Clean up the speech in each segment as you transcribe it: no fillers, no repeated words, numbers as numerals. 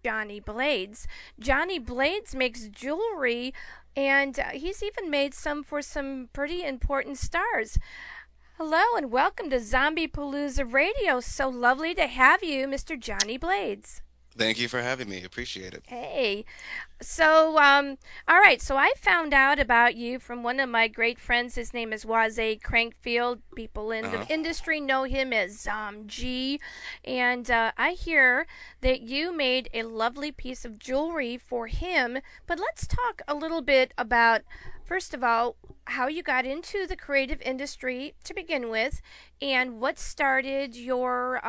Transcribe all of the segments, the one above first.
Johnny Blades. Johnny Blades makes jewelry, and he's even made some for some pretty important stars. Hello, and welcome to Zombie Palooza Radio. So lovely to have you, Mr. Johnny Blades. Thank you for having me. Appreciate it. Hey, all right. So I found out about you from one of my great friends. His name is Waze Crankfield. People in the Uh-huh. industry know him as G. And I hear that you made a lovely piece of jewelry for him. But let's talk a little bit about, first of all, how you got into the creative industry to begin with, and what started your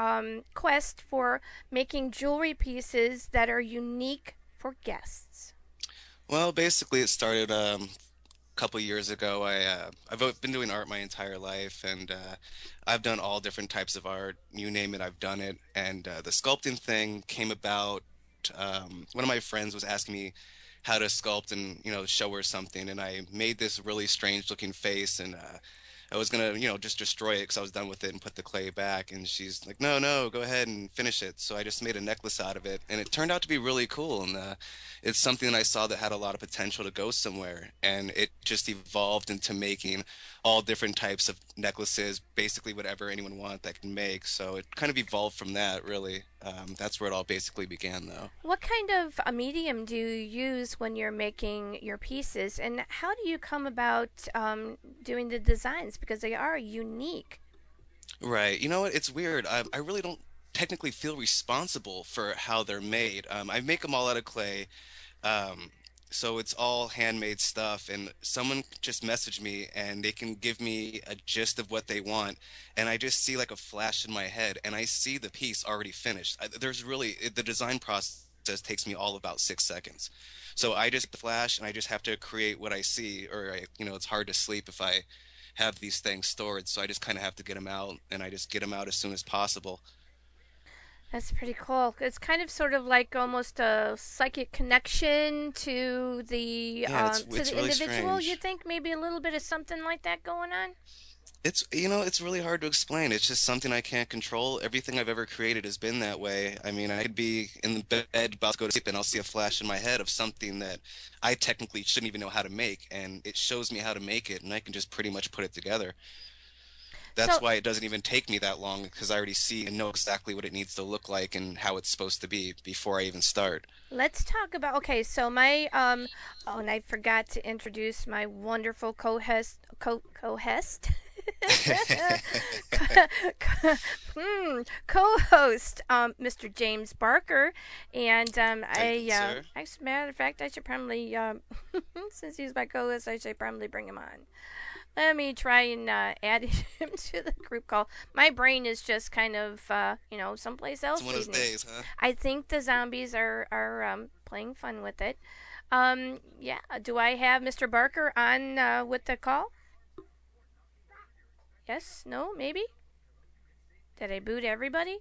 quest for making jewelry pieces that are unique for guests. Well, basically, it started a couple years ago. I've been doing art my entire life, and I've done all different types of art. You name it, I've done it. And the sculpting thing came about. One of my friends was asking me how to sculpt and show her something, and I made this really strange looking face, and I was gonna just destroy it because I was done with it and put the clay back. And she's like, no, no, go ahead and finish it. So I just made a necklace out of it, and it turned out to be really cool. And it's something that I saw that had a lot of potential to go somewhere, and it just evolved into making all different types of necklaces, basically whatever anyone want that can make. So it kind of evolved from that, really. That's where it all basically began, though. What kind of a medium do you use when you're making your pieces, and how do you come about doing the designs because they are unique? Right. You know what? It's weird. I really don't technically feel responsible for how they're made. I make them all out of clay. Um, so it's all handmade stuff, and someone just messaged me and they can give me a gist of what they want, and I just see like a flash in my head, and I see the piece already finished. The design process takes me all about 6 seconds. So I just the flash, and I just have to create what I see, or it's hard to sleep if I have these things stored, so I just kind of have to get them out, and I just get them out as soon as possible. That's pretty cool. It's kind of sort of like almost a psychic connection Yeah, to it's the really individual. You strange. think maybe a little bit of something like that going on? It's really hard to explain. It's just something I can't control. Everything I've ever created has been that way. I mean, I could be in the bed about to go to sleep and I'll see a flash in my head of something that I technically shouldn't even know how to make, and it shows me how to make it, and I can just pretty much put it together. That's So why it doesn't even take me that long, because I already see and know exactly what it needs to look like and how it's supposed to be before I even start. let's talk about, okay, so my oh, and I forgot to introduce my wonderful co-host co-host, Mr. James Barker, and Thank you, sir. as a matter of fact, I should probably since he's my co-host, I should probably bring him on. Let me try and add him to the group call. My brain is just kind of, someplace It's else one of these those days. days, huh? I think the zombies are playing fun with it. Yeah. Do I have Mr. Barker on with the call? Yes. No. Maybe. Did I boot everybody?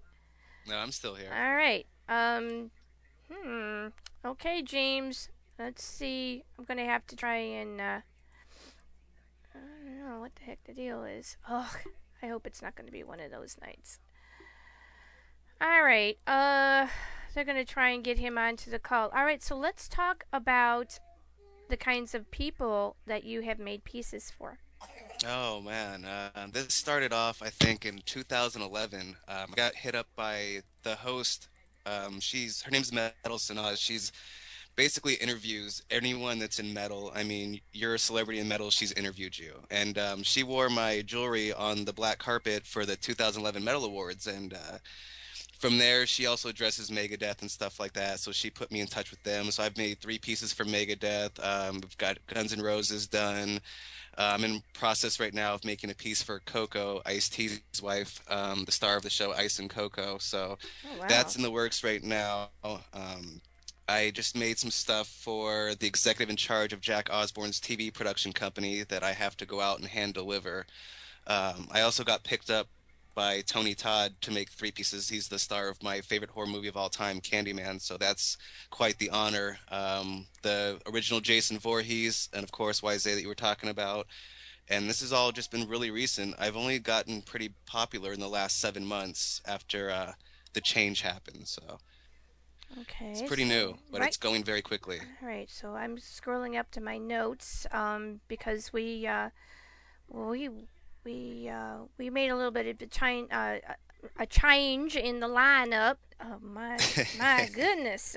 No, I'm still here. All right. Hmm. Okay, James. Let's see. I'm gonna have to try and. I don't know what the heck the deal is. Ugh. I hope it's not gonna be one of those nights. All right. They're gonna try and get him onto the call. All right. So let's talk about the kinds of people that you have made pieces for. Oh man, this started off I think in 2011. I got hit up by the host. Her name's Metal Sanaz. She's basically interviews anyone that's in metal. I mean, you're a celebrity in metal, she's interviewed you. And she wore my jewelry on the black carpet for the 2011 Metal Awards. And from there, she also dresses Megadeth and stuff like that. So she put me in touch with them. So I've made 3 pieces for Megadeth. We've got Guns N' Roses done. I'm in process right now of making a piece for Coco, Ice-T's wife, the star of the show Ice and Coco. So Oh wow. that's in the works right now. I just made some stuff for the executive in charge of Jack Osborne's TV production company that I have to go out and hand deliver. I also got picked up by Tony Todd to make 3 pieces. He's the star of my favorite horror movie of all time, Candyman, so that's quite the honor. The original Jason Voorhees, and of course Wise that you were talking about. And this has all just been really recent. I've only gotten pretty popular in the last 7 months after the change happened. So It's Okay, pretty so new, but right. it's going very quickly. All right, so I'm scrolling up to my notes because we made a little bit of a change in the lineup. Oh my goodness!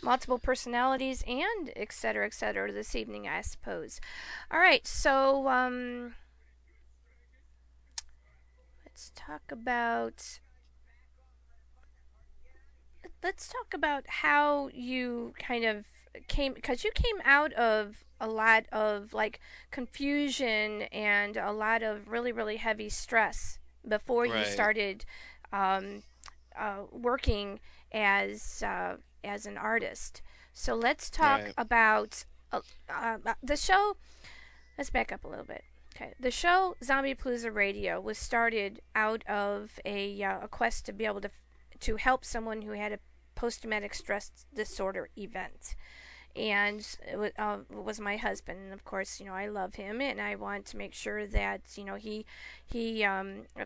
Multiple personalities and et cetera this evening, I suppose. All right, so let's talk about how you kind of came, because you came out of a lot of like confusion and a lot of really heavy stress before you Right, started um, working as an artist. So let's talk right. about the show. Let's back up a little bit. Okay, the show Zombie Palooza Radio was started out of a quest to be able to help someone who had a post traumatic stress disorder event. And it was my husband, and of course, I love him, and I want to make sure that he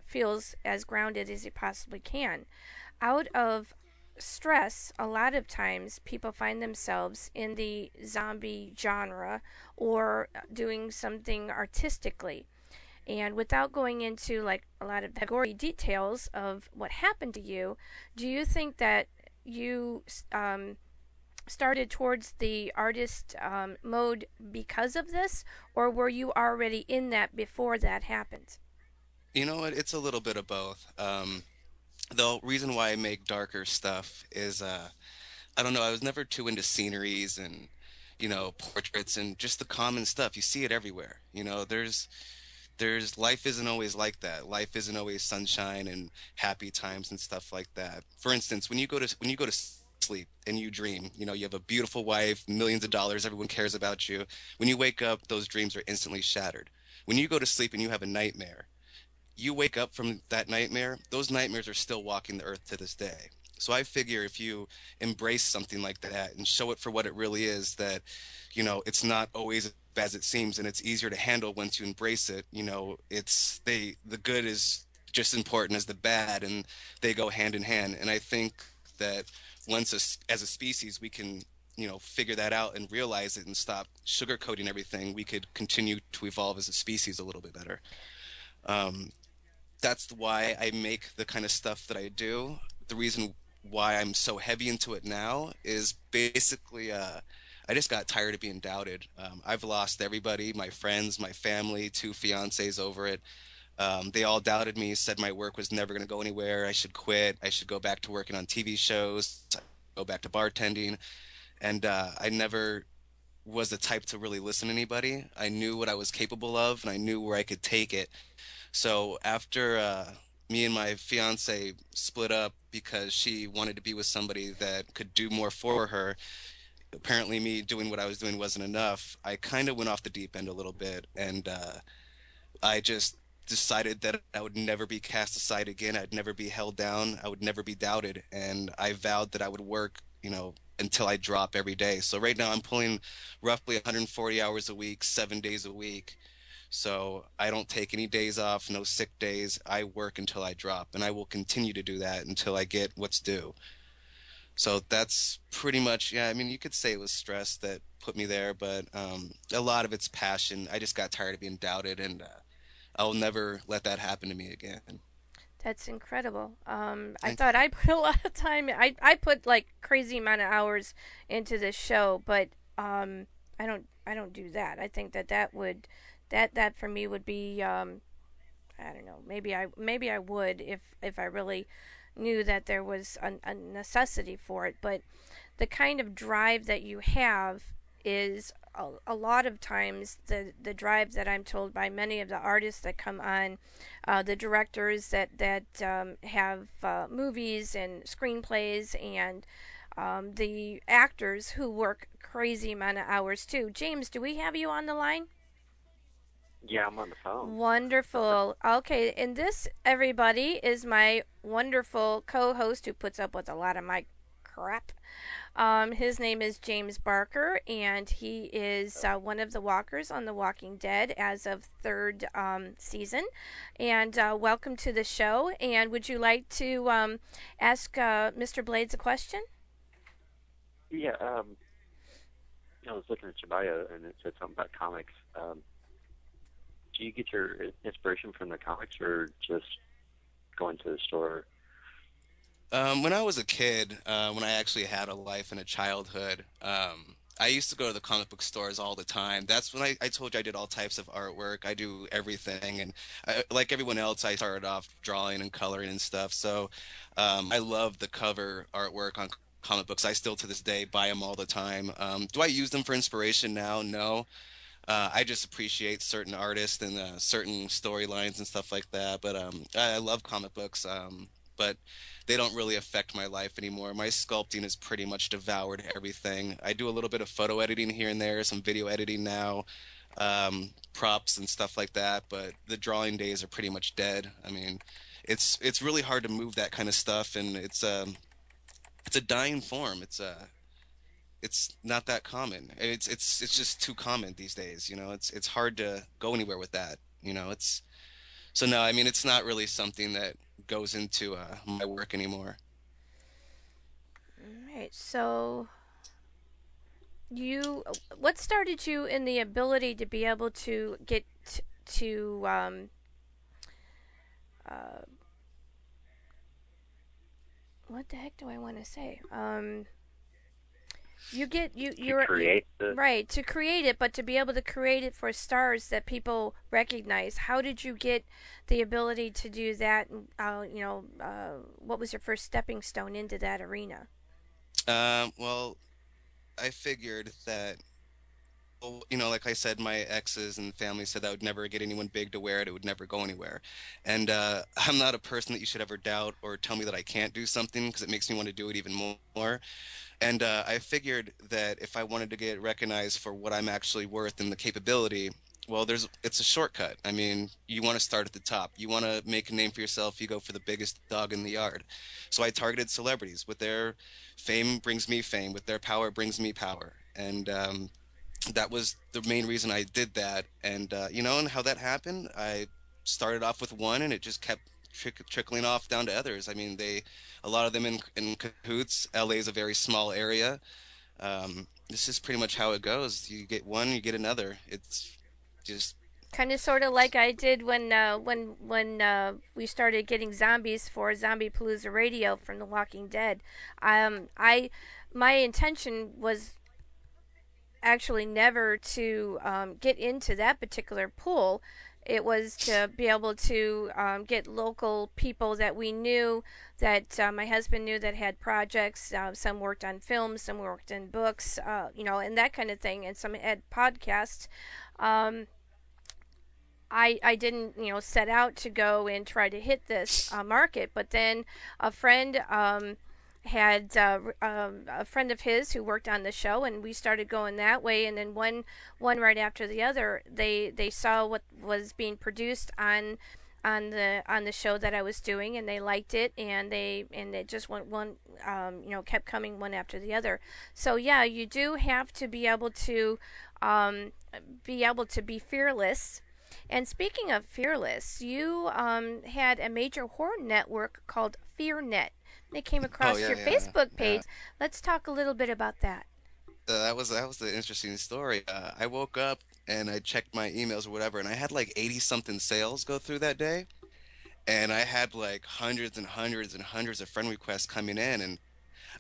feels as grounded as he possibly can. Out of stress, a lot of times people find themselves in the zombie genre or doing something artistically. And without going into like a lot of the gory details of what happened to you, do you think that you started towards the artist mode because of this, or were you already in that before that happened? You know what? It's a little bit of both. The reason why I make darker stuff is I don't know, I was never too into sceneries and portraits and just the common stuff. You see it everywhere. There's life isn't always like that. Life isn't always sunshine and happy times and stuff like that. For instance, when you go to sleep and you dream, you have a beautiful wife, millions of dollars, everyone cares about you. When you wake up, those dreams are instantly shattered. When you go to sleep and you have a nightmare, you wake up from that nightmare, those nightmares are still walking the earth to this day. So I figure if you embrace something like that and show it for what it really is, that, it's not always as it seems and it's easier to handle once you embrace it. The good is just as important as the bad and they go hand in hand. And I think that as a species, we can, figure that out and realize it and stop sugarcoating everything, we could continue to evolve as a species a little bit better. Um, that's why I make the kind of stuff that I do. The reason why I'm so heavy into it now is basically I just got tired of being doubted. I've lost everybody, my friends, my family, two fiancés over it. They all doubted me, said my work was never going to go anywhere. I should quit. I should go back to working on TV shows, go back to bartending. And I never was the type to really listen to anybody. I knew what I was capable of and I knew where I could take it. So after me and my fiance split up because she wanted to be with somebody that could do more for her, apparently me doing what I was doing wasn't enough. I kind of went off the deep end a little bit, and I just decided that I would never be cast aside again. I'd never be held down. I would never be doubted, and I vowed that I would work, until I drop every day. So right now I'm pulling roughly 140 hours a week, 7 days a week, so I don't take any days off, no sick days. I work until I drop, and I will continue to do that until I get what's due. So that's pretty much, yeah, I mean, you could say it was stress that put me there, but a lot of it's passion. I just got tired of being doubted, and I'll never let that happen to me again. That's incredible. I Thank thought I put a lot of time. I put like crazy amount of hours into this show, but I don't do that. I think that for me would be I don't know. Maybe I would if I really knew that there was a necessity for it. But the kind of drive that you have is a lot of times the drive that I'm told by many of the artists that come on, the directors that have movies and screenplays, and the actors who work crazy amount of hours too. James, do we have you on the line? Yeah, I'm on the phone. Wonderful. Okay, and this, everybody, is my wonderful co host who puts up with a lot of my crap. His name is James Barker, and he is one of the walkers on The Walking Dead as of third season. And welcome to the show. And would you like to ask Mr. Blades a question? Yeah, I was looking at your bio and it said something about comics. Do you get your inspiration from the comics or just going to the store? When I was a kid, when I actually had a life and a childhood, I used to go to the comic book stores all the time. That's when I told you I did all types of artwork. I do everything. And like everyone else, I started off drawing and coloring and stuff. So I love the cover artwork on comic books. I still to this day buy them all the time. Do I use them for inspiration now? No. I just appreciate certain artists and certain storylines and stuff like that. But I love comic books, but they don't really affect my life anymore. My sculpting has pretty much devoured everything. I do a little bit of photo editing here and there, some video editing now, props and stuff like that. But the drawing days are pretty much dead. I mean, it's really hard to move that kind of stuff, and it's a dying form. It's not that common. It's just too common these days, you know. It's hard to go anywhere with that, you know. It's so no, I mean it's not really something that goes into my work anymore. All right. So you, what started you in the ability to be able to get to uh, what the heck do I want to say? You get To you're create the right to create it, but to be able to create it for stars that people recognize. How did you get the ability to do that? What was your first stepping stone into that arena? Well, I figured that, well, you know, like I said, my exes and family said that I would never get anyone big to wear it. It would never go anywhere. And I'm not a person that you should ever doubt or tell me that I can't do something because it makes me want to do it even more. And I figured that if I wanted to get recognized for what I'm actually worth and the capability, well, it's a shortcut. I mean, you want to start at the top. You want to make a name for yourself, you go for the biggest dog in the yard. So I targeted celebrities. With their fame brings me fame. With their power brings me power. And that was the main reason I did that. And you know, and how that happened, I started off with one, and it just kept trickling off down to others. I mean, a lot of them in cahoots. LA is a very small area. This is pretty much how it goes. You get one, you get another. It's just Kind of sort of like I did when we started getting zombies for Zombie Palooza Radio from The Walking Dead. I my intention was actually never to get into that particular pool. It was to be able to get local people that we knew, that my husband knew, that had projects. Some worked on films, some worked in books, and that kind of thing, and some had podcasts. Um, I didn't set out to go and try to hit this market, but then a friend had a friend of his who worked on the show, and we started going that way. And then one right after the other, they saw what was being produced on the show that I was doing, and they liked it, and it just went one, kept coming one after the other. So yeah, you do have to um, be able to be fearless. And speaking of fearless, you had a major horror network called FearNet. They came oh across yeah, your yeah, Facebook yeah. page. Let's talk a little bit about that. That was the interesting story. I woke up and I checked my emails or whatever, and I had like 80 something sales go through that day. And I had like hundreds and hundreds and hundreds of friend requests coming in, and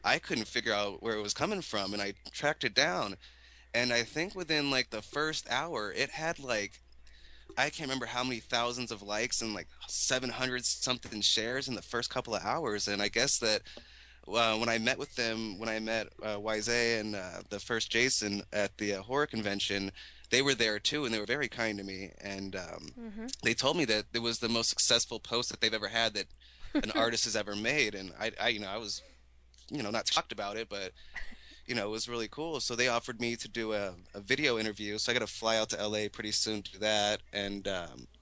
I couldn't figure out where it was coming from. And I tracked it down, and I think within like the first hour, it had like, I can't remember how many thousands of likes and like 700 something shares in the first couple of hours. And I guess that when I met with them, when I met Wise and the first Jason at the horror convention, they were there too, and they were very kind to me. And Mm-hmm. they told me that it was the most successful post that they've ever had that an artist has ever made. And I was, not talked about it, but it was really cool. So they offered me to do a video interview. So I got to fly out to LA pretty soon to do that, and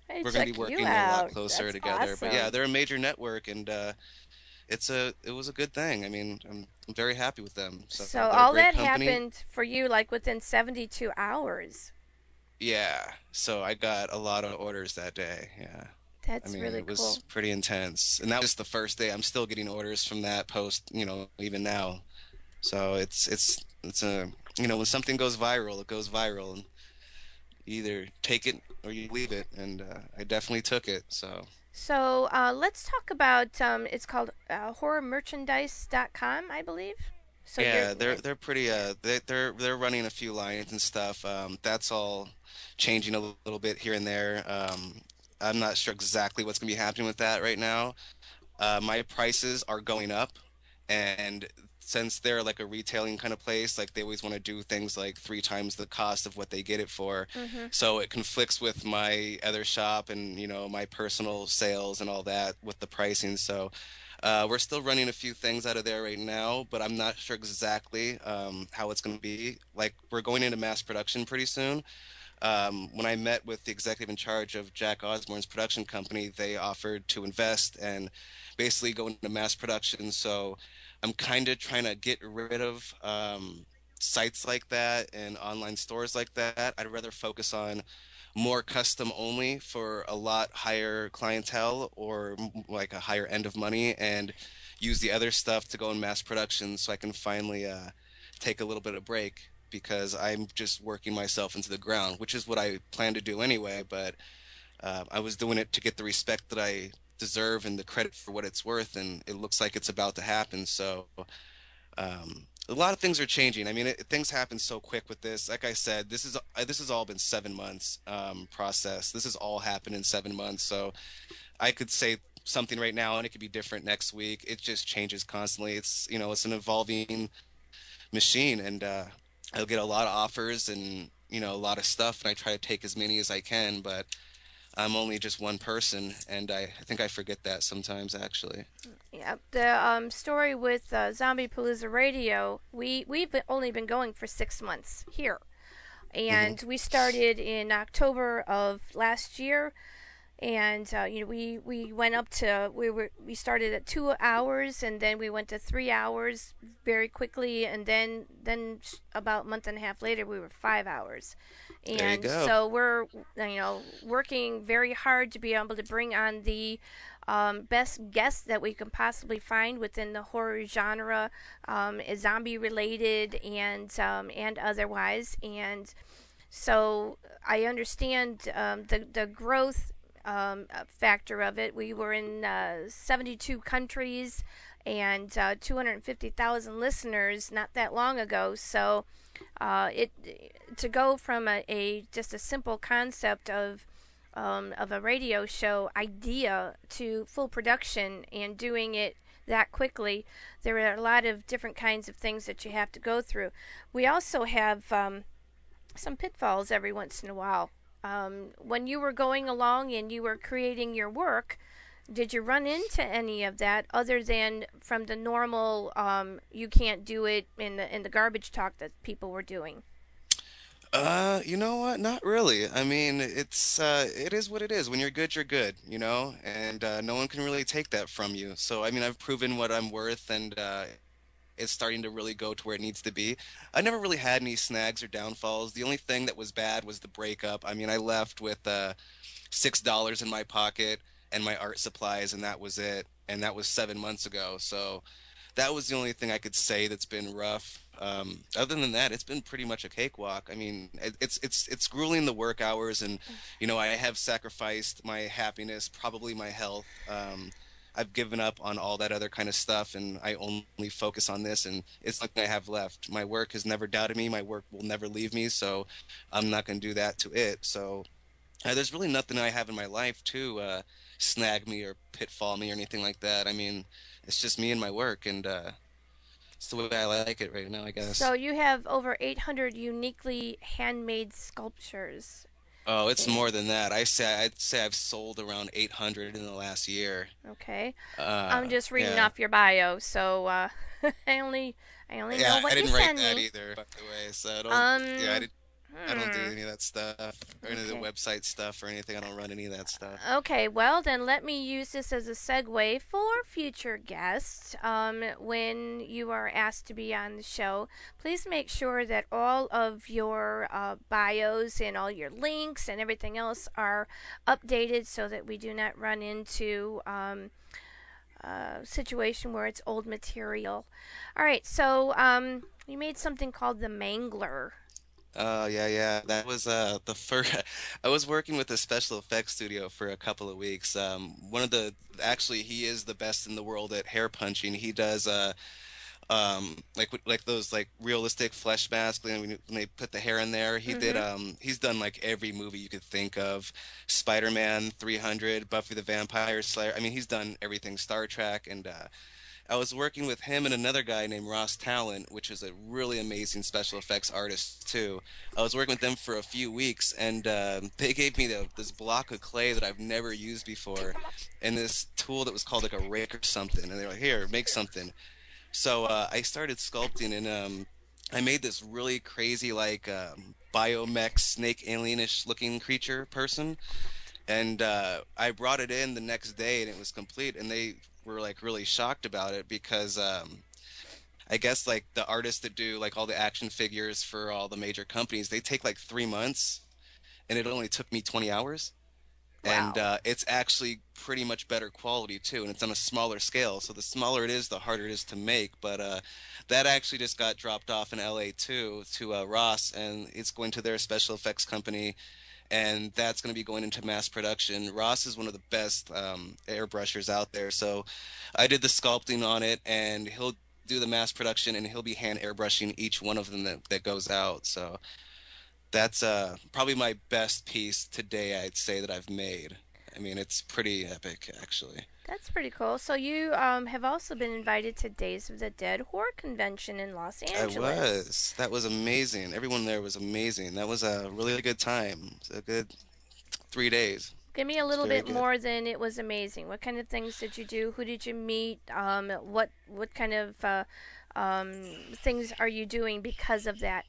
Hey, we're going to be check you working a lot out. closer That's together. But yeah, awesome. they're a major network, and it was a good thing. I mean, I'm very happy with them. So So they're a all great that company. happened for you like within 72 hours. Yeah. So I got a lot of orders that day. Yeah. I That's mean, really it cool. was pretty intense. And that was the first day. I'm still getting orders from that post, even now. So it's a when something goes viral, it goes viral, and you either take it or you leave it, and I definitely took it. So So let's talk about it's called horrormerchandise.com, I believe. So you're yeah, they're pretty they're running a few lines and stuff. That's all changing a little bit here and there. I'm not sure exactly what's gonna be happening with that right now. My prices are going up, and since they're like a retailing kind of place, like they always want to do things like three times the cost of what they get it for. mm-hmm. So it conflicts with my other shop and my personal sales and all that with the pricing. So we're still running a few things out of there right now, but I'm not sure exactly how it's going to be. Like we're going into mass production pretty soon. When I met with the executive in charge of Jack Osborne's production company, they offered to invest and basically go into mass production. So I'm kind of trying to get rid of sites like that and online stores like that. I'd rather focus on more custom only for a lot higher clientele or like a higher end of money and use the other stuff to go in mass production so I can finally take a little bit of break because I'm just working myself into the ground, which is what I plan to do anyway. But I was doing it to get the respect that I deserve and the credit for what it's worth, and it looks like it's about to happen. So a lot of things are changing. I mean, things happen so quick with this. Like I said, this has all been 7 months process. This has all happened in 7 months. So I could say something right now, and it could be different next week. It just changes constantly. It's an evolving machine, and I'll get a lot of offers and a lot of stuff, and I try to take as many as I can. But I'm only just one person, and I think I forget that sometimes actually. Yeah, the story with Zombie Palooza Radio, only been going for 6 months here, Hmm. and we started in October of last year. And we went up to we started at 2 hours, and then we went to 3 hours very quickly, and then about a month and a half later we were 5 hours. There you And go. so we're working very hard to be able to bring on the best guests that we can possibly find within the horror genre, zombie related and otherwise. And so I understand the growth factor of it. We were in 72 countries and 250,000 listeners not that long ago. So it to go from a just a simple concept of a radio show idea to full production and doing it that quickly, there are a lot of different kinds of things that you have to go through. We also have some pitfalls every once in a while. When you were going along and you were creating your work, did you run into any of that other than from the normal you can't do it in the garbage talk that people were doing? You know what? Not really. I mean, it is what it is. When you're good, you're good, and no one can really take that from you. So, I mean, I've proven what I'm worth, and it's starting to really go to where it needs to be. I never really had any snags or downfalls. The only thing that was bad was the breakup. I mean, I left with $6 in my pocket and my art supplies, and that was it. And that was 7 months ago. So that was the only thing I could say that's been rough. Other than that, it's been pretty much a cakewalk. I mean, it's grueling the work hours, and I have sacrificed my happiness, probably my health. I've given up on all that other kind of stuff, and I only focus on this, and it's something I have left. My work has never doubted me. My work will never leave me, so I'm not going to do that to it. So there's really nothing I have in my life to snag me or pitfall me or anything like that. I mean, it's just me and my work, and it's the way I like it right now, I So guess. you have over 800 uniquely handmade sculptures. Oh, it's And, more than that. I'd say I've sold around 800 in the last year. okay, I'm just reading Yeah. off your bio, so I only I only know Yeah, I what you didn't write send that me. either, by the way. So don't, yeah, Um, I don't do hmm. any of that stuff or any of the Okay. website stuff or anything. I don't run any of that stuff. Okay, well, then let me use this as a segue for future guests. When you are asked to be on the show, please make sure that all of your bios and all your links and everything else are updated so that we do not run into situation where it's old material. All right, so you made something called the Mangler. Yeah, yeah. That was the first I was working with a special effects studio for a couple of weeks. One of the actually he is the best in the world at hair punching. He does like those like realistic flesh masks when they put the hair in there. Mm-hmm. He's done like every movie you could think of. Spider-Man 300, Buffy the Vampire Slayer. I mean, he's done everything, Star Trek, and I was working with him and another guy named Ross Talent, which is a really amazing special effects artist too. I was working with them for a few weeks, and they gave me this block of clay that I've never used before, and this tool that was called like a rake or something. And they're like, "Here, make something." So I started sculpting, and I made this really crazy like biomech snake alienish looking creature person, and I brought it in the next day and it was complete, and they were like really shocked about it because I guess like the artists that do like all the action figures for all the major companies, they take like 3 months, and it only took me 20 hours. And Wow. it's actually pretty much better quality too, and it's on a smaller scale. So the smaller it is, the harder it is to make. But that actually just got dropped off in LA too to Ross, and it's going to their special effects company, and that's going to be going into mass production. Ross is one of the best airbrushers out there, so I did the sculpting on it, and he'll do the mass production, and he'll be hand airbrushing each one of them that goes out. So that's probably my best piece today, I'd say, that I've made. I mean, it's pretty epic, actually. That's pretty cool. So you have also been invited to Days of the Dead Horror Convention in Los I Angeles. was. That was amazing. Everyone there was amazing. That was a really good time. It was a good 3 days. Give me a It's little very bit good. more than it was amazing. What kind of things did you do? Who did you meet? What kind of things are you doing because of that?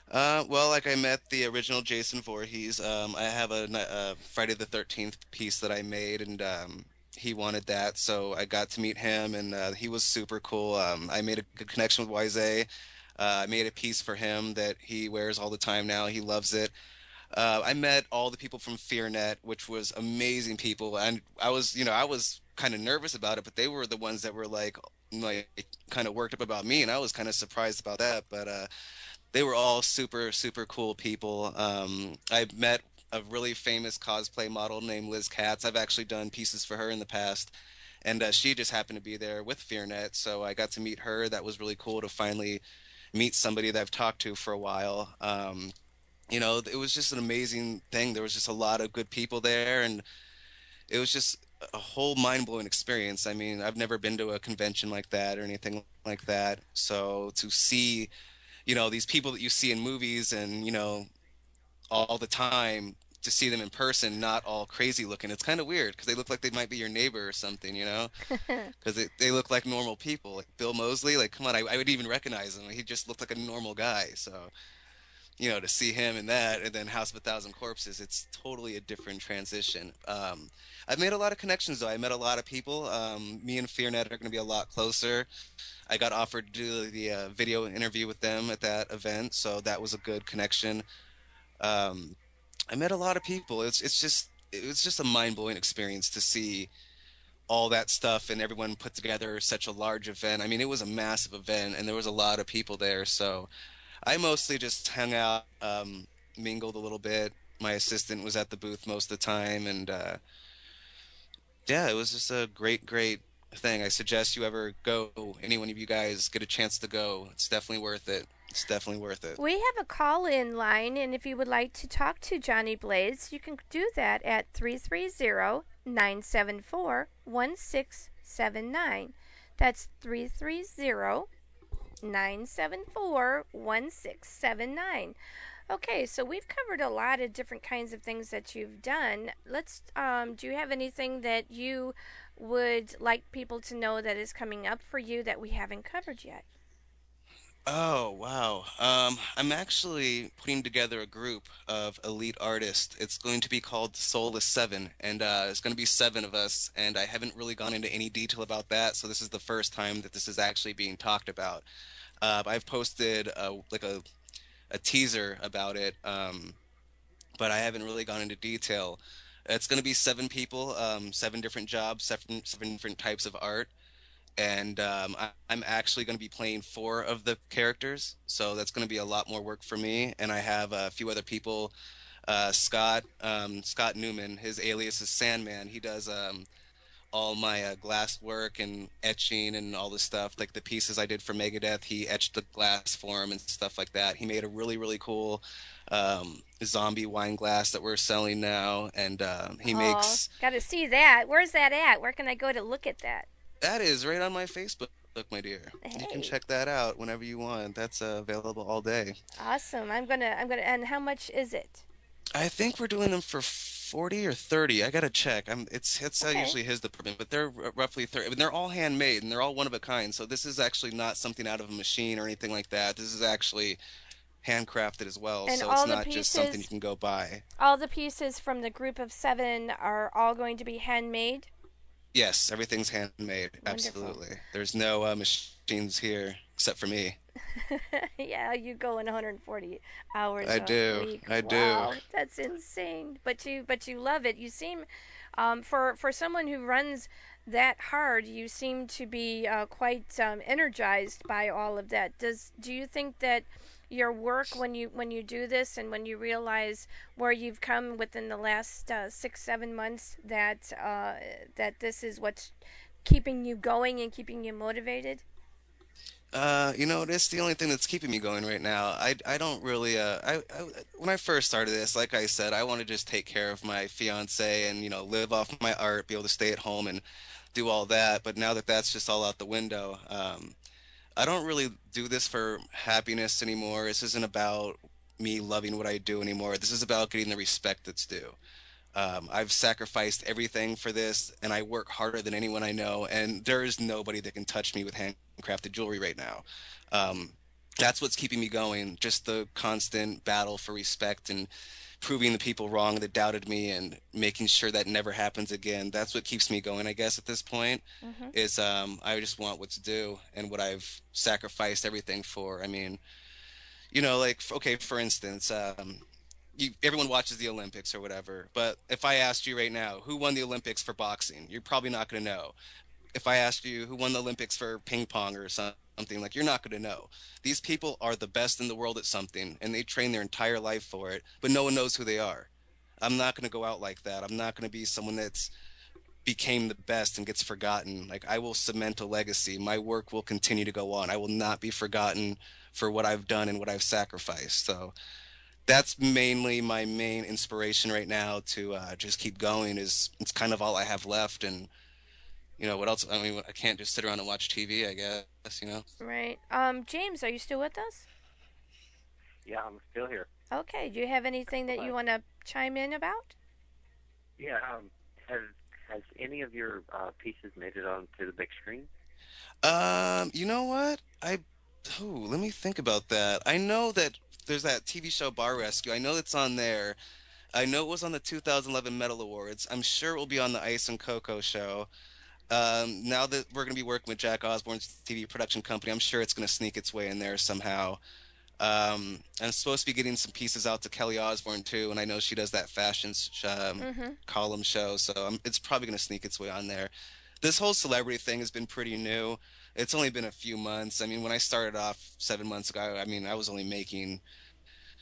Well, like I met the original Jason Voorhees. I have a Friday the 13th piece that I made, and he wanted that, so I got to meet him, and he was super cool. I made a good connection with Wise. I made a piece for him that he wears all the time now. He loves it. I met all the people from FearNet, which was amazing people, and I was kind of nervous about it, but they were the ones that were like kind of worked up about me, and I was kind of surprised about that. But they were all super, super cool people. I met a really famous cosplay model named Liz Katz. I've actually done pieces for her in the past, and she just happened to be there with FearNet, so I got to meet her. That was really cool to finally meet somebody that I've talked to for a while. It was just an amazing thing. There was just a lot of good people there, and it was just a whole mind-blowing experience. I mean, I've never been to a convention like that or anything like that. So to see, these people that you see in movies and, all the time, to see them in person, not all crazy looking, it's kind of weird because they look like they might be your neighbor or something, because they look like normal people. Like Bill Moseley, like, come on, I would even recognize him. He just looked like a normal guy. So to see him in that and then House of a Thousand Corpses, it's totally a different transition. I've made a lot of connections though. I met a lot of people. Me and FearNet are going to be a lot closer. I got offered to do the video interview with them at that event, so that was a good connection. Um, I met a lot of people. It was just a mind-blowing experience to see all that stuff and everyone put together such a large event. I mean, it was a massive event and there was a lot of people there, so I mostly just hung out, mingled a little bit. My assistant was at the booth most of the time, and yeah, it was just a great, great thing. I suggest you ever go. Any one of you guys get a chance to go. It's definitely worth it. It's definitely worth it. We have a call in line, and if you would like to talk to Johnny Blaze, you can do that at 330 974 1679. That's 330 974 1679. Okay, so we've covered a lot of different kinds of things that you've done. Do you have anything that you would like people to know that is coming up for you that we haven't covered yet? Oh, wow. I'm actually putting together a group of elite artists. It's going to be called Soulless Seven, and it's going to be seven of us, and I haven't really gone into any detail about that, so this is the first time that this is actually being talked about. I've posted a teaser about it, but I haven't really gone into detail. It's going to be seven people, seven different jobs, seven different types of art, and I'm actually going to be playing four of the characters, so that's going to be a lot more work for me. And I have a few other people. Scott Newman, his alias is Sandman. He does all my glass work and etching and all this stuff. Like the pieces I did for Megadeth, he etched the glass for him and stuff like that. He made a really, really cool zombie wine glass that we're selling now. And he Oh, makes got to see that. Where's that at? Where can I go to look at that? that is right on my Facebook, my dear. You can Hey, check that out whenever you want. That's available all day. awesome. And how much is it? I think we're doing them for 40 or 30. I gotta check. It's Okay. usually his department, but they're roughly 30. I mean, they're all handmade and they're all one of a kind. So this is actually not something out of a machine or anything like that. This is actually handcrafted as well. And So it's not just something you can go buy. all the pieces from the group of seven are all going to be handmade. Yes, everything's handmade. Wonderful. Absolutely. There's no machines here except for me. Yeah, you go in 140 hours I a do. week. I do. Wow, that's insane. But you love it. You seem, for someone who runs that hard, you seem to be quite energized by all of that. Do you think that your work when you do this and when you realize where you've come within the last 6 7 months that this is what's keeping you going and keeping you motivated? It's the only thing that's keeping me going right now. I don't really when I first started this, like I said, I want to just take care of my fiance and, live off my art, be able to stay at home and do all that. But now that that's just all out the window, I don't really do this for happiness anymore. This isn't about me loving what I do anymore. This is about getting the respect that's due. I've sacrificed everything for this, and I work harder than anyone I know, and there is nobody that can touch me with handcrafted jewelry right now. Um, that's what's keeping me going, just the constant battle for respect and proving the people wrong that doubted me and making sure that never happens again. That's what keeps me going, I guess, at this point, Mm-hmm. is I just want what's due and what I've sacrificed everything for. I mean, like, okay, for instance, everyone watches the Olympics or whatever, but if I asked you right now who won the Olympics for boxing, you're probably not going to know. If I asked you who won the Olympics for ping pong or something, like, you're not going to know. These people are the best in the world at something and they train their entire life for it, but no one knows who they are. I'm not going to go out like that. I'm not going to be someone that's became the best and gets forgotten. Like, I will cement a legacy. My work will continue to go on. I will not be forgotten for what I've done and what I've sacrificed. So that's mainly my main inspiration right now to just keep going. Is it's kind of all I have left, and what else? I mean, I can't just sit around and watch TV, I guess. Right. James, are you still with us? Yeah, I'm still here. Okay. Do you have anything that you But want to chime in about? yeah, has has any of your pieces made it onto the big screen? You know what? Let me think about that. I know that there's that TV show Bar Rescue. I know it's on there. I know it was on the 2011 Metal Awards. I'm sure it will be on the Ice and Coco show. Now that we're going to be working with Jack Osborne's TV production company, I'm sure it's going to sneak its way in there somehow. I'm supposed to be getting some pieces out to Kelly Osbourne too, and I know she does that fashion Mm-hmm. column show, so it's probably going to sneak its way on there. This whole celebrity thing has been pretty new. It's only been a few months. I mean, when I started off 7 months ago, I mean, I was only making,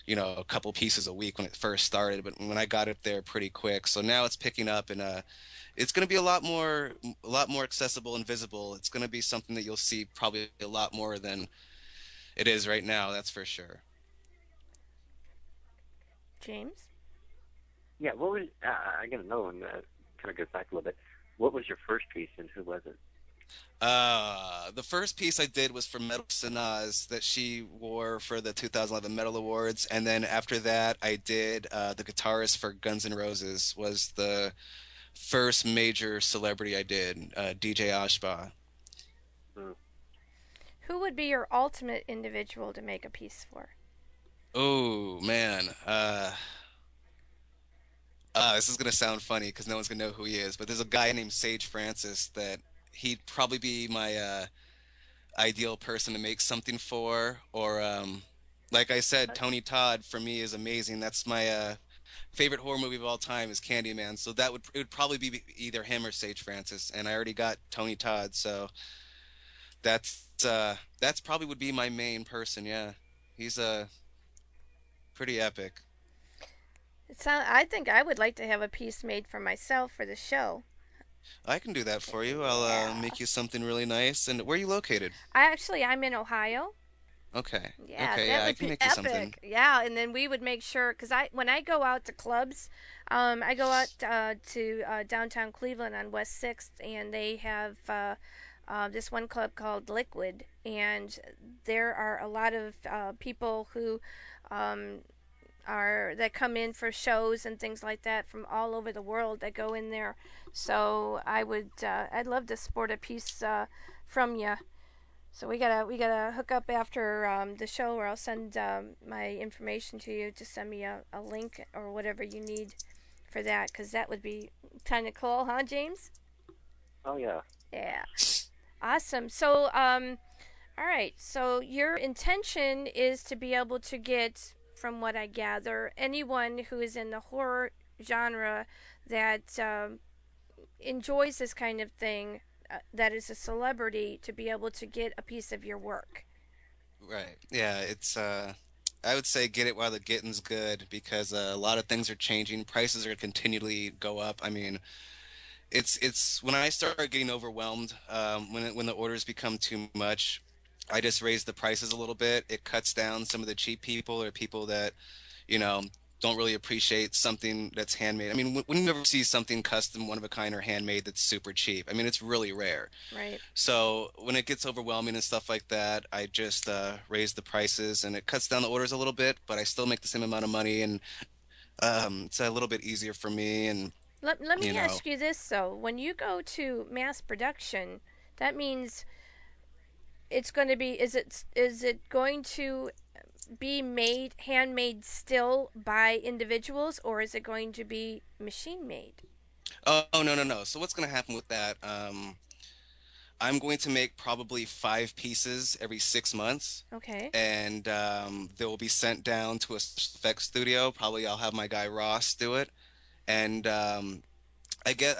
a couple pieces a week when it first started, but when I got up there pretty quick. So now it's picking up and it's going to be a lot more accessible and visible. It's going to be something that you'll see probably a lot more than it is right now, that's for sure. James? Yeah, what was I got another one that kind of goes back a little bit. What was your first piece and who was it? The first piece I did was for Metal Sanaz that she wore for the 2011 Metal Awards, and then after that, I did the guitarist for Guns N' Roses was the first major celebrity I did, DJ Ashba. Hmm. Who would be your ultimate individual to make a piece for? Oh man, this is gonna sound funny because no one's gonna know who he is, but there's a guy named Sage Francis that he'd probably be my ideal person to make something for, or like I said, Uh, Tony Todd for me is amazing. That's my favorite horror movie of all time is Candyman. So it would probably be either him or Sage Francis, and I already got Tony Todd, so that's probably would be my main person. Yeah, he's pretty epic. I think I would like to have a piece made for myself for the show. I can do that for you. I'll Yeah. make you something really nice. And where are you located? I'm in Ohio. Okay. Yeah, Okay, that yeah, I would can be make you something. epic. Yeah, and then we would make sure because I when I go out to clubs, I go out to downtown Cleveland on West Sixth, and they have this one club called Liquid, and there are a lot of people who um, are that come in for shows and things like that from all over the world that go in there. So I'd love to sport a piece from you. So we gotta hook up after the show, or I'll send my information to you. Just send me a link or whatever you need for that, because that would be kind of cool, huh, James? Oh yeah. Yeah, awesome. So all right. So your intention is to be able to get, from what I gather, anyone who is in the horror genre that enjoys this kind of thing, that is a celebrity, to be able to get a piece of your work. Right. Yeah, it's I would say get it while the getting's good because a lot of things are changing. Prices are continually go up. I mean, it's when I start getting overwhelmed, when the orders become too much, I just raise the prices a little bit. It cuts down some of the cheap people or people that, you know, don't really appreciate something that's handmade. I mean, when you ever see something custom, one of a kind, or handmade that's super cheap, I mean, it's really rare. Right. So when it gets overwhelming and stuff like that, I just raise the prices and it cuts down the orders a little bit, but I still make the same amount of money and it's a little bit easier for me and Let you me know. ask you this though. When you go to mass production, that means it's going to be, is it going to be made handmade still by individuals, or is it going to be machine made? Oh, no, no, no. So what's going to happen with that? I'm going to make probably 5 pieces every 6 months, Okay. and they will be sent down to a effects studio. Probably I'll have my guy Ross do it, and I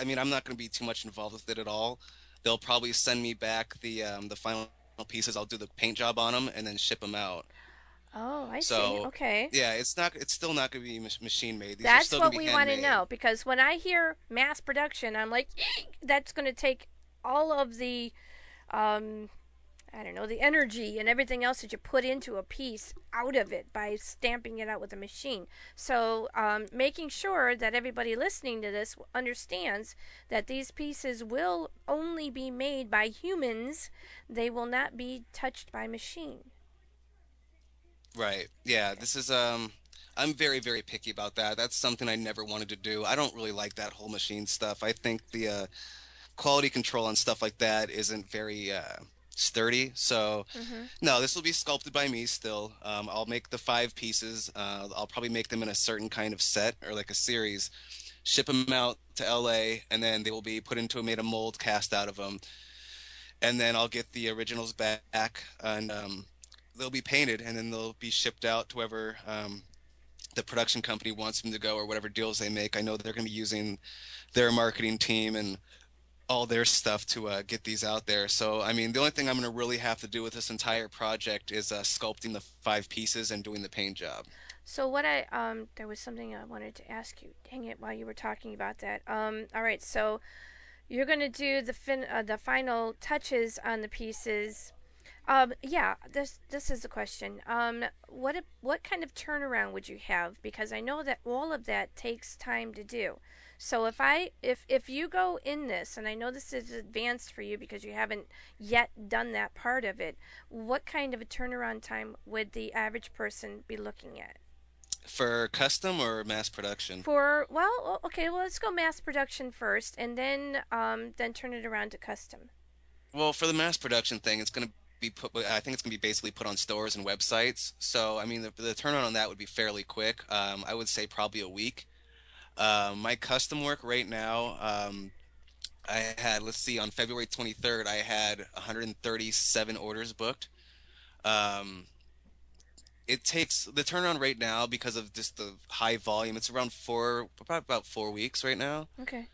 mean, I'm not going to be too much involved with it at all. They'll probably send me back the final pieces. I'll do the paint job on them and then ship them out. Oh, I see. So, Okay. yeah, it's still not going to be machine made. These are That's still going what to be we want to handmade. know, because when I hear mass production, I'm like, that's going to take all of the um, I don't know, the energy and everything else that you put into a piece out of it by stamping it out with a machine. So, making sure that everybody listening to this understands that these pieces will only be made by humans, they will not be touched by machine. Right. Yeah, Okay. I'm very, very picky about that. That's something I never wanted to do. I don't really like that whole machine stuff. I think the quality control and stuff like that isn't very sturdy. So, Mhm. no, this will be sculpted by me still. I'll make the 5 pieces. I'll probably make them in a certain kind of set or like a series, ship them out to LA, and then they will be put into made a mold cast out of them. And then I'll get the originals back and they'll be painted and then they'll be shipped out to whoever the production company wants them to go or whatever deals they make. I know they're going to be using their marketing team and all their stuff to get these out there. So, I mean, the only thing I'm going to really have to do with this entire project is sculpting the 5 pieces and doing the paint job. So there was something I wanted to ask you. Dang it, while you were talking about that. All right. So you're gonna do the final touches on the pieces. Yeah, this is the question. What kind of turnaround would you have? Because I know that all of that takes time to do. So if you go in this, and I know this is advanced for you because you haven't yet done that part of it, what kind of a turnaround time would the average person be looking at? For custom or mass production? Okay, well, let's go mass production first, and then turn it around to custom. Well, for the mass production thing, it's going to be I think it's going to be basically put on stores and websites. So, I mean, the turnaround on that would be fairly quick. I would say probably a week. My custom work right now, I had, let's see, on February 23rd, I had 137 orders booked. Um, it takes the turnaround right now because of just the high volume. It's around about 4 weeks right now. Okay.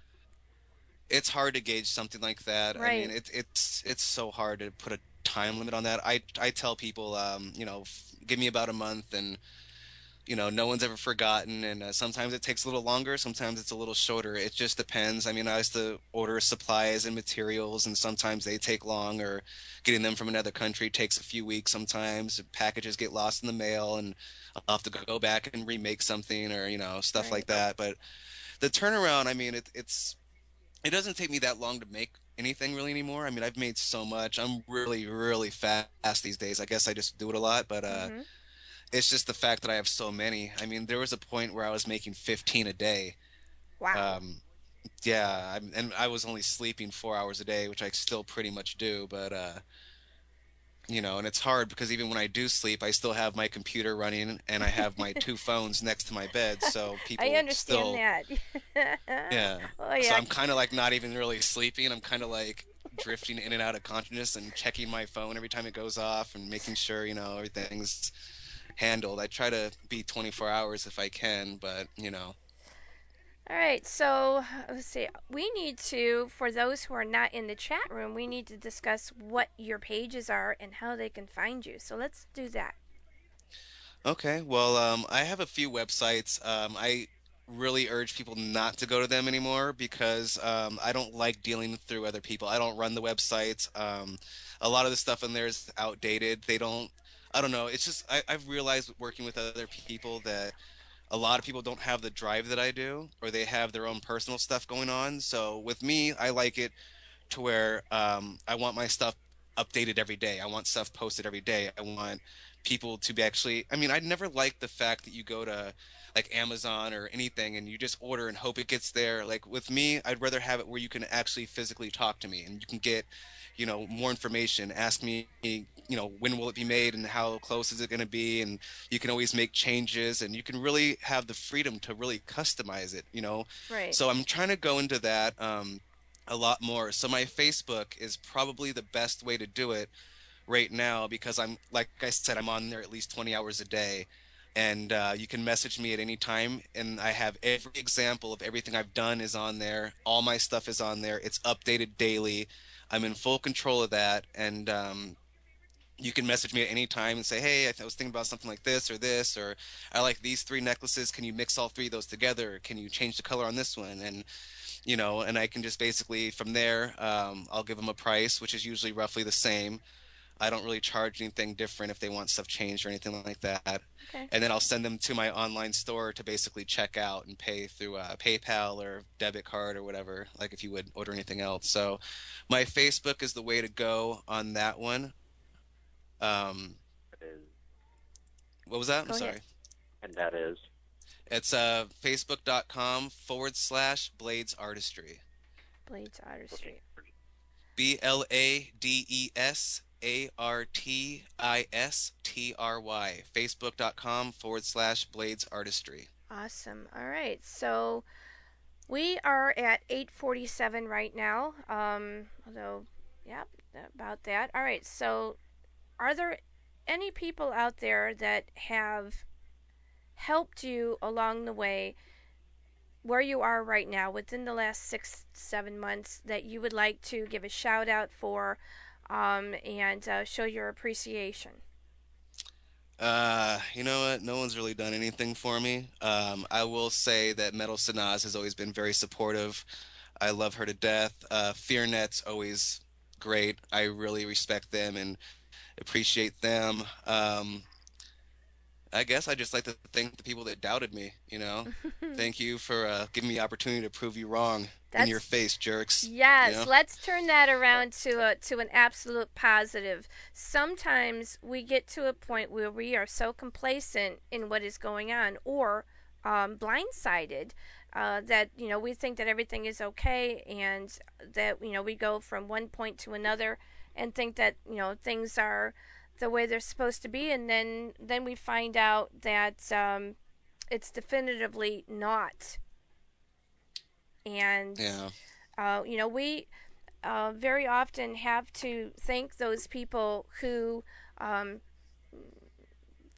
It's hard to gauge something like that. I mean, Right. it's so hard to put a time limit on that. I tell people, give me about a month, and no one's ever forgotten. And sometimes it takes a little longer, sometimes it's a little shorter. It just depends. I mean, I used to order supplies and materials, and sometimes they take long, or getting them from another country takes a few weeks. Sometimes packages get lost in the mail, and I'll have to go back and remake something, or stuff Right. like that. But the turnaround, I mean, it doesn't take me that long to make anything really anymore. I mean, I've made so much. I'm really, really fast these days. I guess I just do it a lot, but Mhm. it's just the fact that I have so many. I mean, there was a point where I was making 15 a day. Wow. Um, yeah, and I was only sleeping 4 hours a day, which I still pretty much do, but and it's hard because even when I do sleep, I still have my computer running and I have my two phones next to my bed, so I people understand still, that. yeah. Oh So yeah. I'm kind of like not even really sleeping. I'm kind of like drifting in and out of consciousness and checking my phone every time it goes off and making sure, everything's handled. I try to be 24 hours if I can, but, All right, so let's see. We need to, for those who are not in the chat room, we need to discuss what your pages are and how they can find you. So let's do that. Okay, well, I have a few websites. I really urge people not to go to them anymore because I don't like dealing through other people. I don't run the websites. A lot of the stuff in there is outdated. I don't know. It's just, I've realized working with other people that a lot of people don't have the drive that I do, or they have their own personal stuff going on. So with me, I like it to where I want my stuff updated every day. I want stuff posted every day. I want people to be actually, I mean, I never liked the fact that you go to like Amazon or anything and you just order and hope it gets there. Like with me, I'd rather have it where you can actually physically talk to me and you can get, more information, ask me, when will it be made and how close is it going to be? And you can always make changes and you can really have the freedom to really customize it. Right. So I'm trying to go into that. A lot more. So my Facebook is probably the best way to do it right now because like I said, I'm on there at least 20 hours a day. And you can message me at any time, and I have every example of everything I've done is on there. All my stuff is on there. It's updated daily. I'm in full control of that, and you can message me at any time and say, "Hey, I was thinking about something like this, or I like these three necklaces. Can you mix all three of those together? Can you change the color on this one?" And I can just basically from there, I'll give them a price, which is usually roughly the same. I don't really charge anything different if they want stuff changed or anything like that. Okay. And then I'll send them to my online store to basically check out and pay through PayPal or debit card or whatever, like if you would order anything else. So my Facebook is the way to go on that one. Um, That is, what was that? I'm Go ahead. sorry. and that is. It's facebook.com/Blades Artistry. Blades Okay. Artistry. BLADESARTISTRY. Facebook.com/Blades Artistry. Awesome. All right. So we are at 8:47 right now. Although, yeah, about that. All right. So, are there any people out there that have helped you along the way where you are right now within the last 6 7 months that you would like to give a shout out for and show your appreciation? You know what? No one's really done anything for me. I will say that Metal Sanaz has always been very supportive. I love her to death. FearNet's always great. I really respect them and appreciate them. I guess I just like to thank the people that doubted me. Thank you for giving me the opportunity to prove you wrong in your That's face, jerks. You Yes, know? let's turn that around to an absolute positive. Sometimes we get to a point where we are so complacent in what is going on, or blindsided, that we think that everything is okay, and that we go from one point to another, and think that things are the way they're supposed to be, and then we find out that it's definitively not. And Yeah. we very often have to thank those people who um,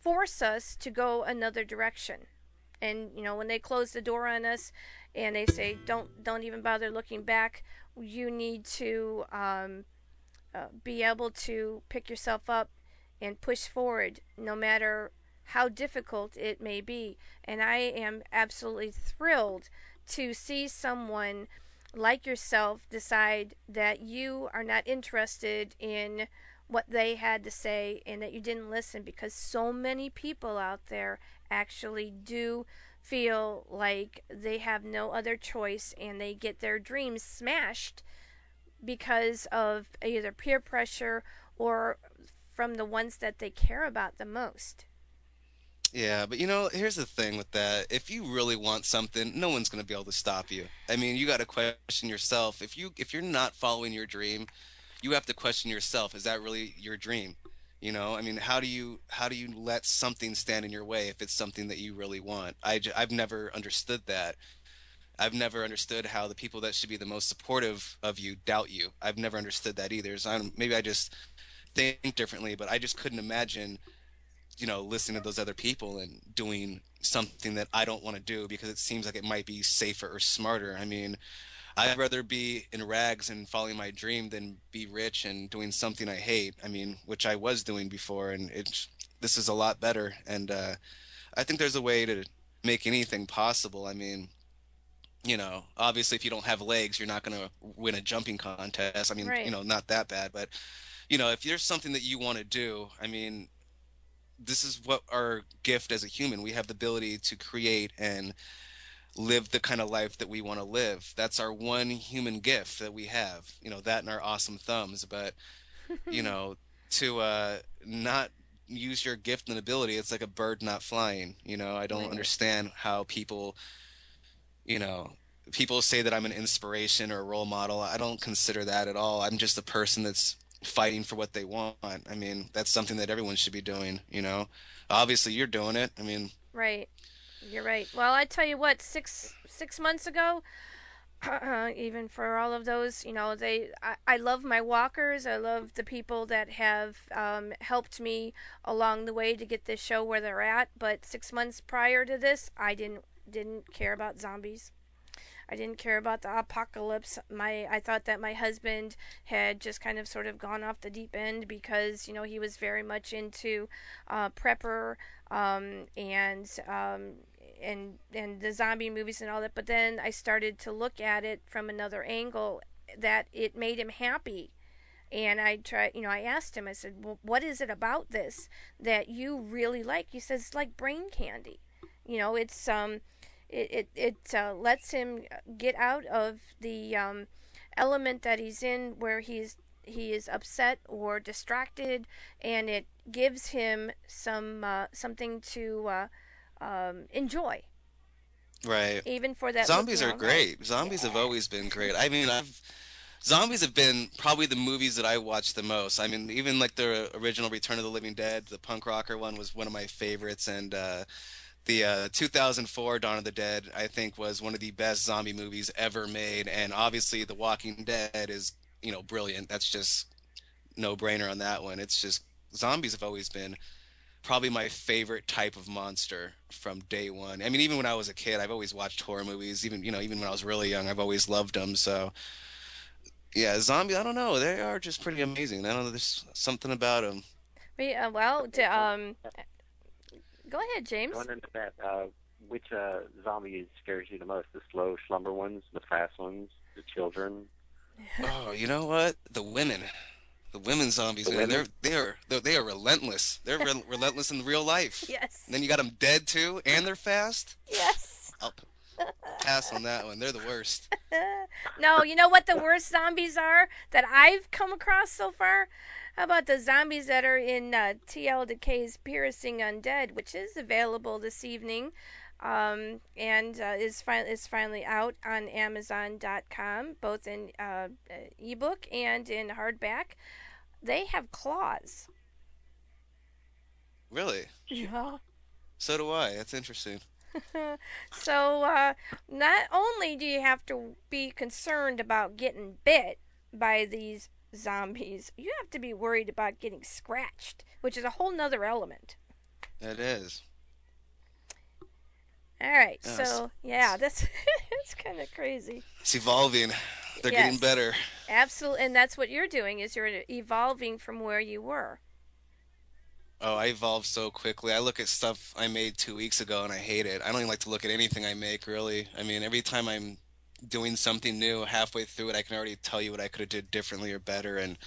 force us to go another direction. And when they close the door on us and they say don't even bother looking back, you need to be able to pick yourself up and push forward no matter how difficult it may be. And I am absolutely thrilled to see someone like yourself decide that you are not interested in what they had to say and that you didn't listen, because so many people out there actually do feel like they have no other choice and they get their dreams smashed because of either peer pressure or from the ones that they care about the most. Yeah, but here's the thing with that. If you really want something, no one's going to be able to stop you. I mean, you got to question yourself. If you're not following your dream, you have to question yourself. Is that really your dream? I mean, how do you let something stand in your way if it's something that you really want? I've never understood that. I've never understood how the people that should be the most supportive of you doubt you. I've never understood that either. So maybe I just think differently, but I just couldn't imagine listening to those other people and doing something that I don't want to do because it seems like it might be safer or smarter. I mean, I'd rather be in rags and following my dream than be rich and doing something I hate. I mean, which I was doing before, and this is a lot better. And I think there's a way to make anything possible. I mean, obviously, if you don't have legs, you're not going to win a jumping contest. I mean, Right. not that bad, but if there's something that you want to do, I mean, this is what our gift as a human. We have the ability to create and live the kind of life that we want to live. That's our one human gift that we have. That and our awesome thumbs. But, to not use your gift and ability, it's like a bird not flying. I don't Right. understand how you know, people say that I'm an inspiration or a role model. I don't consider that at all. I'm just a person that's fighting for what they want. I mean, that's something that everyone should be doing. Obviously, you're doing it. I mean, Right. You're right. Well, I tell you what, six months ago, even for all of those, I love my walkers. I love the people that have helped me along the way to get this show where they're at. But 6 months prior to this, I didn't care about zombies. I didn't care about the apocalypse. I thought that my husband had just kind of sort of gone off the deep end because he was very much into prepper and the zombie movies and all that. But then I started to look at it from another angle, that it made him happy. And I asked him, I said, well, what is it about this that you really like? He says, it's like brain candy. It lets him get out of the element that he's in, where he is upset or distracted, and it gives him something to enjoy, right. even for that Zombies are Right. great. Zombies have Yeah. always been great. I mean, zombies have been probably the movies that I watch the most. I mean, even like the original Return of the Living Dead, the punk rocker one was one of my favorites, and the 2004 Dawn of the Dead, I think, was one of the best zombie movies ever made. And obviously, The Walking Dead is, brilliant. That's just no brainer on that one. It's just zombies have always been probably my favorite type of monster from day one. I mean, even when I was a kid, I've always watched horror movies. Even when I was really young, I've always loved them. So yeah, zombies. I don't know. They are just pretty amazing. I don't know. There's something about them. Well, Okay, go ahead, James. going into that, which zombie scares you the most? The slow slumber ones, the fast ones, the children, Oh, you know what? The women. The women zombies, the man, women? they are relentless. They're relentless in real life. And Yes. then you got them dead too, and they're fast. Yes. I'll pass on that one. They're the worst. No, you know what the worst zombies are that I've come across so far? How about the zombies that are in TL Decay's Piercing Undead, which is available this evening, and is finally out on Amazon.com, both in ebook and in hardback. They have claws. Really? Yeah. So do I. That's interesting. So, not only do you have to be concerned about getting bit by these zombies, you have to be worried about getting scratched, which is a whole nother element. It is. All right, Yes. so yeah, that's that's kind of crazy. It's evolving. They're getting Yes, better. absolutely, and that's what you're doing is you're evolving from where you were. Oh, I evolved so quickly. I look at stuff I made 2 weeks ago and I hate it. I don't even like to look at anything I make, really. I mean, every time I'm doing something new, halfway through it, I can already tell you what I could have did differently or better. And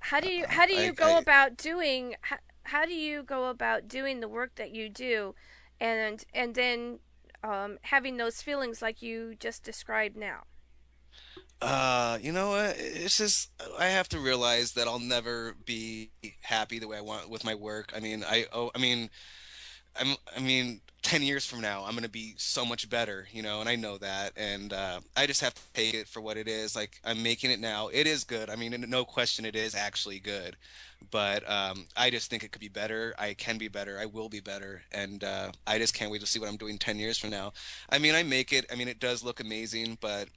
How do you go I about doing how do you go about doing the work that you do, and then having those feelings like you just described now? you know what? It's just I have to realize that I'll never be happy the way I want with my work. I mean, 10 years from now, I'm going to be so much better, and I know that. And I just have to take it for what it is. Like, I'm making it now. It is good. I mean, no question, it is actually good. But I just think it could be better. I can be better. I will be better. And I just can't wait to see what I'm doing 10 years from now. I mean, I make it. I mean, it does look amazing, but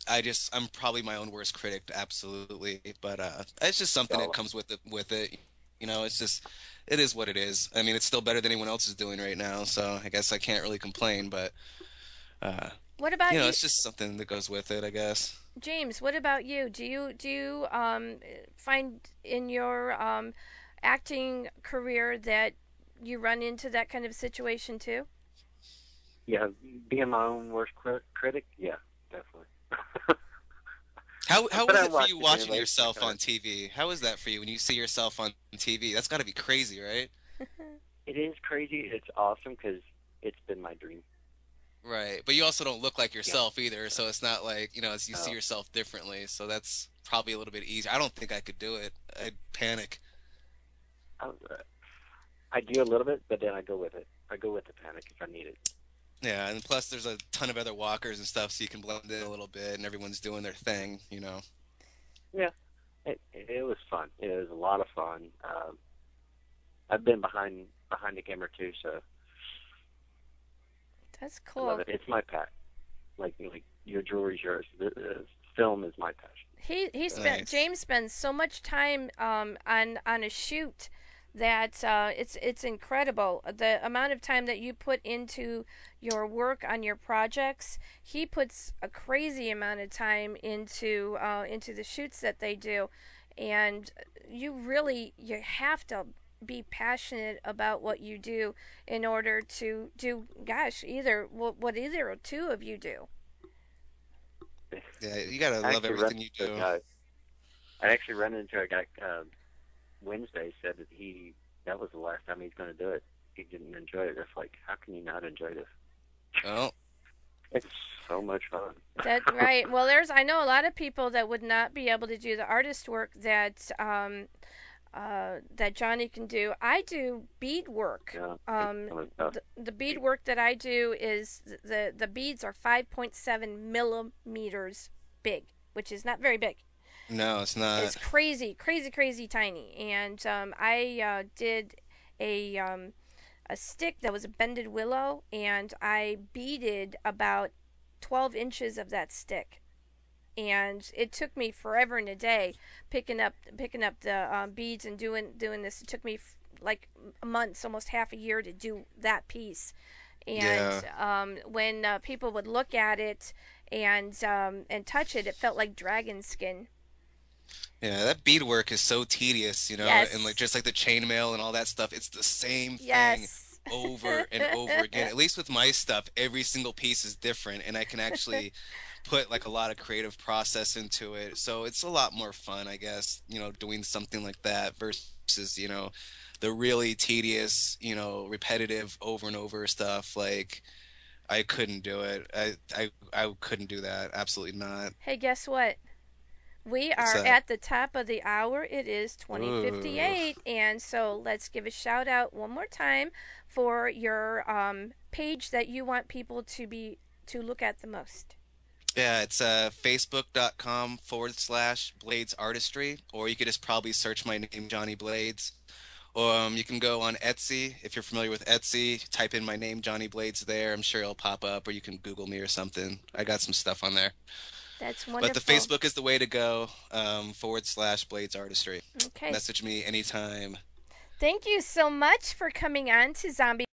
I'm probably my own worst critic, absolutely. But it's just something that Well, comes with it. It is what it is. I mean, it's still better than anyone else is doing right now, so I guess I can't really complain. But uh, What about you, it's just something that goes with it, I guess. James? What about you? Do you find in your acting career that you run into that kind of situation too? yeah, being my own worst critic, yeah, definitely. How But is I it for watch you it watching anyway. I yourself kind of. on TV? How is that for you when you see yourself on TV? That's got to be crazy, right? It is crazy. It's awesome because it's been my dream. Right. But you also don't look like Yeah. yourself either, so it's not like, you see Uh, yourself differently, so that's probably a little bit easier. I don't think I could do it. I'd panic. I, I do a little bit, but then I go with it. I go with the panic if I need it. Yeah, and plus there's a ton of other walkers and stuff, so you can blend in a little bit, and everyone's doing their thing. Yeah, it was fun. It was a lot of fun. I've been behind the camera too, so That's I love cool. it. It's my pet. Like your jewelry's yours. The film is my passion. He So spent Nice. James spends so much time on a shoot that it's incredible the amount of time that you put into your work on your projects. He puts a crazy amount of time into the shoots that they do, and you have to be passionate about what you do in order to do, gosh, either what either or two of you do. Yeah, you gotta I love actually run everything you into a do. guy. I actually ran into a guy Wednesday. Said that that was the last time he's going to do it. He didn't enjoy it. It's like, how can you not enjoy this? Well, It's so much fun. That right. Well, I know a lot of people that would not be able to do the artist work that Johnny can do. I do bead work. Yeah, it's some of the stuff. The bead work that I do is the beads are 5.7 millimeters big, which is not very big. no, it's It's not. crazy, crazy, crazy tiny. And I did a um, a stick that was a bended willow, and I beaded about 12 inches of that stick. And it took me forever and a day picking up the beads and doing this. It took me like months, almost half a year to do that piece. And Yeah. when people would look at it and touch it, it felt like dragon skin. Yeah, that beadwork is so tedious, and like Yes, just like the chainmail and all that stuff, it's the same thing yes. over and over again. At least with my stuff, every single piece is different, and I can actually put like a lot of creative process into it. So it's a lot more fun, I guess, doing something like that versus, the really tedious, repetitive over and over stuff. Like I couldn't do it. I couldn't do that. Absolutely not. Hey, guess what? We What's are that? at the top of the hour. It is Ooh. 20:58, and so let's give a shout out one more time for your page that you want people to look at the most. Yeah, it's facebook.com/Blades Artistry, or you could just probably search my name, Johnny Blades. Or you can go on Etsy if you're familiar with Etsy. Type in my name, Johnny Blades, there. I'm sure it'll pop up, or you can Google me or something. I got some stuff on there. That's But the wonderful. Facebook is the way to go, /Blades Artistry. Okay, Message me anytime. Thank you so much for coming on to Zombie